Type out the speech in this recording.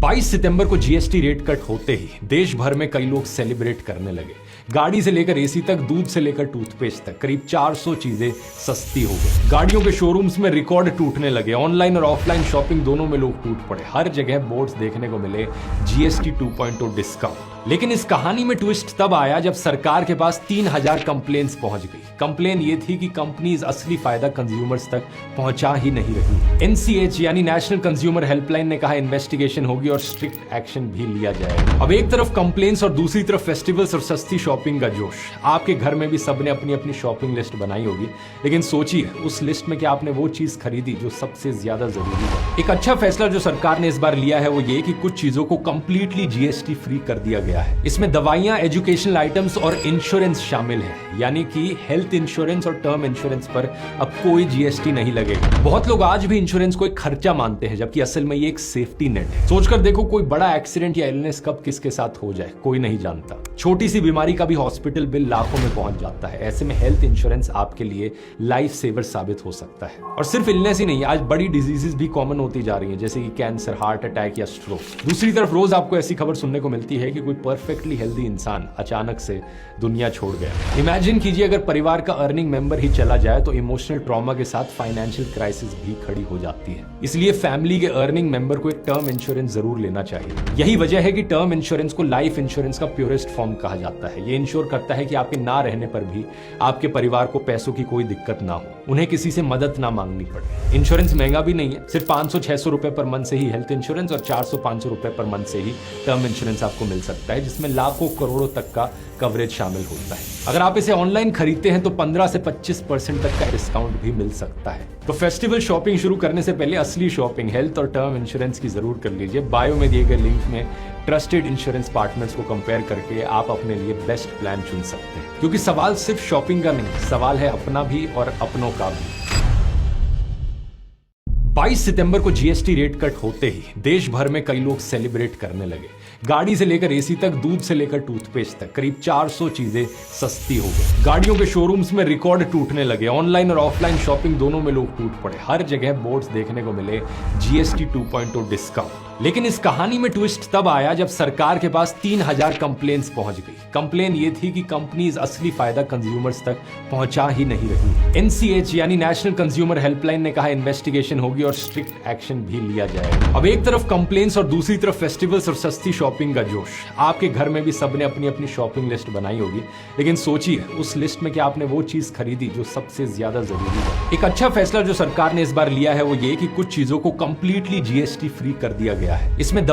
22 सितंबर को GST rate cut होते ही देश भर में कई लोग सेलिब्रेट करने लगे। गाड़ी से लेकर एसी तक, दूध से लेकर टूथपेस्ट तक करीब 400 चीजें सस्ती हो गई। गाड़ियों के शोरूम्स में रिकॉर्ड टूटने लगे। ऑनलाइन और ऑफलाइन शॉपिंग दोनों में लोग टूट पड़े। हर जगह बोर्ड्स देखने को मिले जीएसटी 2.0 डिस्काउंट। लेकिन इस कहानी में ट्विस्ट तब आया जब सरकार के पास 3000 कंप्लेंट्स पहुंच गई। कंप्लेन ये थी कि कंपनीज असली फायदा कंज्यूमर्स तक पहुंचा ही नहीं रही। एनसीएच यानी नेशनल कंज्यूमर हेल्पलाइन ने कहा इन्वेस्टिगेशन होगी और स्ट्रिक्ट एक्शन भी लिया जाएगा। अब एक तरफ कंप्लेंट्स और दूसरी तरफ फेस्टिवल्स और सस्ती शॉपिंग का जोश। आपके घर में भी सबने अपनी अपनी शॉपिंग लिस्ट बनाई होगी, लेकिन सोचिए उस लिस्ट में क्या आपने वो चीज खरीदी जो सबसे ज्यादा जरूरी है। एक अच्छा फैसला जो सरकार ने इस बार लिया है वो ये कि कुछ चीजों को कंप्लीटली जीएसटी फ्री कर दिया गया है। इसमें दवाइयां, एजुकेशनल आइटम्स और इंश्योरेंस शामिल है, यानी कि हेल्थ इंश्योरेंस और टर्म इंश्योरेंस पर अब कोई जीएसटी नहीं लगेगा। बहुत लोग आज भी इंश्योरेंस को एक खर्चा मानते हैं, जबकि असल में ये एक सेफ्टी नेट है। सोचकर देखो, कोई बड़ा एक्सीडेंट या इलनेस कब किसके साथ हो जाए कोई नहीं जानता। छोटी सी बीमारी का भी हॉस्पिटल बिल लाखों में पहुंच जाता है। ऐसे में हेल्थ इंश्योरेंस आपके लिए लाइफ सेवर साबित हो सकता है। और सिर्फ इलनेस ही नहीं, आज बड़ी डिजीजेस भी कॉमन होती जा रही हैं, जैसे कि कैंसर, हार्ट अटैक या स्ट्रोक। दूसरी तरफ रोज आपको ऐसी खबर सुनने को मिलती है कि कोई परफेक्टली हेल्दी इंसान अचानक से दुनिया छोड़ गया। इमेजिन कीजिए अगर परिवार का अर्निंग मेंबर ही चला जाए तो इमोशनल ट्रॉमा के साथ फाइनेंशियल क्राइसिस भी खड़ी हो जाती है। इसलिए फैमिली के अर्निंग मेंबर को एक टर्म इंश्योरेंस जरूर लेना चाहिए। यही वजह है कि टर्म इंश्योरेंस को लाइफ इंश्योरेंस का प्योरेस्ट फॉर्म कहा जाता है। ये इंश्योर करता है कि आपके ना रहने पर भी आपके परिवार को पैसों की कोई दिक्कत ना हो, उन्हें किसी से मदद ना मांगनी पड़े। इंश्योरेंस महंगा भी नहीं है, सिर्फ 500-600 रुपए पर मंथ से ही हेल्थ इंश्योरेंस और 400-500 रुपए पर मंथ से ही टर्म इंश्योरेंस आपको मिल सकता है, जिसमें लाखों करोड़ों तक का कवरेज शामिल होता है। अगर आप इसे ऑनलाइन खरीदते हैं तो 15 से 25% तक का डिस्काउंट भी मिल सकता है। तो फेस्टिवल शॉपिंग शुरू करने से पहले असली शॉपिंग हेल्थ और टर्म इंश्योरेंस की जरूर कर लीजिए। बायो में दिए गए लिंक में ट्रस्टेड इंश्योरेंस पार्टनर्स को कंपेयर करके आप अपने लिए बेस्ट प्लान चुन सकते हैं, क्योंकि सवाल सिर्फ शॉपिंग का नहीं, सवाल है अपना भी और अपनों का भी। 22 सितंबर को जीएसटी रेट कट होते ही देश भर में कई लोग सेलिब्रेट करने लगे। गाड़ी से लेकर एसी तक, दूध से लेकर टूथपेस्ट तक करीब 400 चीजें सस्ती हो गई। गाड़ियों के शोरूम्स में रिकॉर्ड टूटने लगे। ऑनलाइन और ऑफलाइन शॉपिंग दोनों में लोग टूट पड़े। हर जगह बोर्ड्स देखने को मिले जीएसटी 2.0 डिस्काउंट। लेकिन इस कहानी में ट्विस्ट तब आया जब सरकार के पास 3000 कंप्लेंट्स पहुंच गई। कंप्लेन ये थी कि कंपनीज असली फायदा कंज्यूमर्स तक पहुंचा ही नहीं रही। एनसीएच यानी नेशनल कंज्यूमर हेल्पलाइन ने कहा इन्वेस्टिगेशन होगी और स्ट्रिक्ट एक्शन भी लिया जाएगा। अब एक तरफ कंप्लेंट्स और दूसरी तरफ फेस्टिवल्स और सस्ती शॉपिंग का जोश। आपके घर में भी सबने अपनी अपनी शॉपिंग लिस्ट बनाई होगी, लेकिन सोचिए उस लिस्ट में क्या आपने वो चीज खरीदी जो सबसे ज्यादा जरूरी है। एक अच्छा फैसला जो सरकार ने इस बार लिया है वो ये कि कुछ चीजों को कंप्लीटली जीएसटी फ्री कर दिया गया है। इसमें